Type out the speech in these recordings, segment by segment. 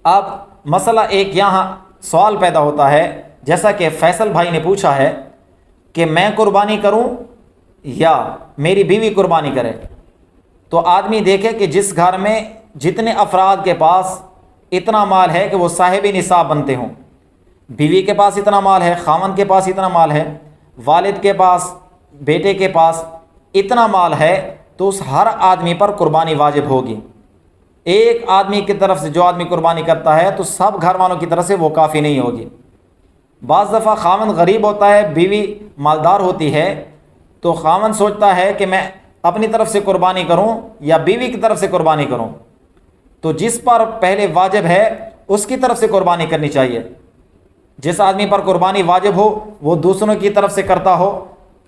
اب مسئلہ ایک یہاں سوال پیدا ہوتا ہے، جیسا کہ فیصل بھائی نے پوچھا ہے کہ میں قربانی کروں یا میری بیوی قربانی کرے۔ تو آدمی دیکھے کہ جس گھر میں جتنے افراد کے پاس اتنا مال ہے کہ وہ صاحب نصاب بنتے ہوں، بیوی کے پاس اتنا مال ہے، خاوند کے پاس اتنا مال ہے، والد کے پاس، بیٹے کے پاس اتنا مال ہے، تو اس ہر آدمی پر قربانی واجب ہوگی۔ ایک آدمی کی طرف سے جو آدمی قربانی کرتا ہے تو سب گھر والوں کی طرف سے وہ کافی نہیں ہوگی۔ بعض دفعہ خاوند غریب ہوتا ہے، بیوی مالدار ہوتی ہے، تو خاوند سوچتا ہے کہ میں اپنی طرف سے قربانی کروں یا بیوی کی طرف سے قربانی کروں، تو جس پر پہلے واجب ہے اس کی طرف سے قربانی کرنی چاہیے۔ جس آدمی پر قربانی واجب ہو وہ دوسروں کی طرف سے کرتا ہو،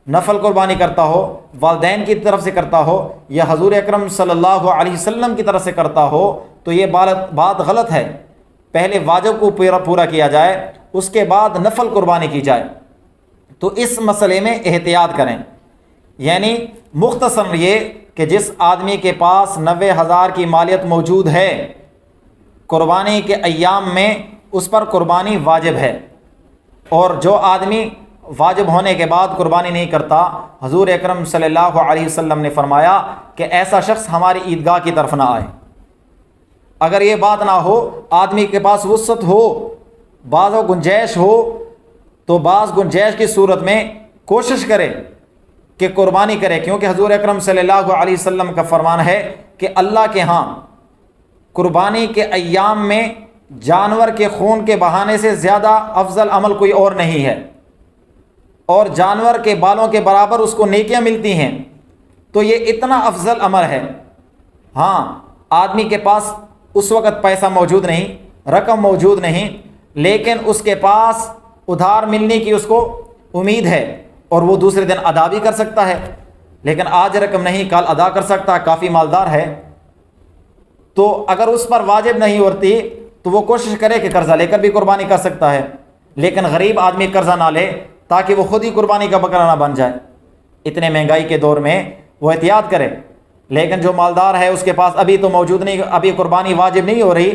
نفل قربانی کرتا ہو، والدین کی طرف سے کرتا ہو یا حضور اکرم صلی اللہ علیہ وسلم کی طرف سے کرتا ہو، تو یہ بات غلط ہے۔ پہلے واجب کو پورا کیا جائے، اس کے بعد نفل قربانی کی جائے۔ تو اس مسئلے میں احتیاط کریں، یعنی مختصر یہ کہ جس آدمی کے پاس 90,000 کی مالیت موجود ہے، قربانی کے ایام میں اس پر قربانی واجب ہے، اور جو آدمی واجب ہونے کے بعد قربانی نہیں کرتا، حضور اکرم صلی اللہ علیہ وسلم نے فرمایا کہ ایسا شخص ہماری عیدگاہ کی طرف نہ آئے۔ اگر یہ بات نہ ہو، آدمی کے پاس وسعت ہو، بعض گنجائش ہو، تو بعض گنجائش کی صورت میں کوشش کرے کہ قربانی کرے، کیونکہ حضور اکرم صلی اللہ علیہ وسلم کا فرمان ہے کہ اللہ کے ہاں قربانی کے ایام میں جانور کے خون کے بہانے سے زیادہ افضل عمل کوئی اور نہیں ہے، اور جانور کے بالوں کے برابر اس کو نیکیاں ملتی ہیں، تو یہ اتنا افضل عمل ہے۔ ہاں، آدمی کے پاس اس وقت پیسہ موجود نہیں، رقم موجود نہیں، لیکن اس کے پاس ادھار ملنے کی اس کو امید ہے اور وہ دوسرے دن ادا بھی کر سکتا ہے، لیکن آج رقم نہیں، کل ادا کر سکتا ہے، کافی مالدار ہے، تو اگر اس پر واجب نہیں ہوتی تو وہ کوشش کرے کہ قرضہ لے کر بھی قربانی کر سکتا ہے، لیکن غریب آدمی قرضہ نہ لے تاکہ وہ خود ہی قربانی کا بکرا نہ بن جائے۔ اتنے مہنگائی کے دور میں وہ احتیاط کرے، لیکن جو مالدار ہے اس کے پاس ابھی تو موجود نہیں، ابھی قربانی واجب نہیں ہو رہی،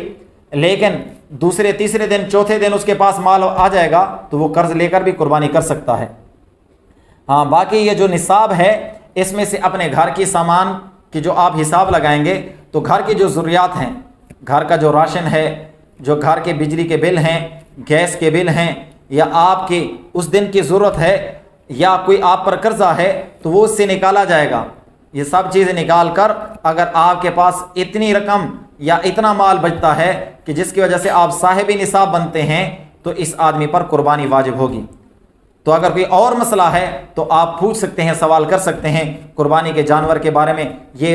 لیکن دوسرے تیسرے دن چوتھے دن اس کے پاس مال آ جائے گا تو وہ قرض لے کر بھی قربانی کر سکتا ہے۔ ہاں، باقی یہ جو نصاب ہے اس میں سے اپنے گھر کی سامان کی جو آپ حساب لگائیں گے تو گھر کی جو ضروریات ہیں، گھر کا جو راشن ہے، جو گھر کے بجلی کے بل ہیں، گیس کے بل ہیں، یا آپ کی اس دن کی ضرورت ہے، یا کوئی آپ پر قرضہ ہے تو وہ اس سے نکالا جائے گا۔ یہ سب چیزیں نکال کر اگر آپ کے پاس اتنی رقم یا اتنا مال بچتا ہے کہ جس کی وجہ سے آپ صاحب نصاب بنتے ہیں تو اس آدمی پر قربانی واجب ہوگی۔ تو اگر کوئی اور مسئلہ ہے تو آپ پوچھ سکتے ہیں، سوال کر سکتے ہیں قربانی کے جانور کے بارے میں۔ یہ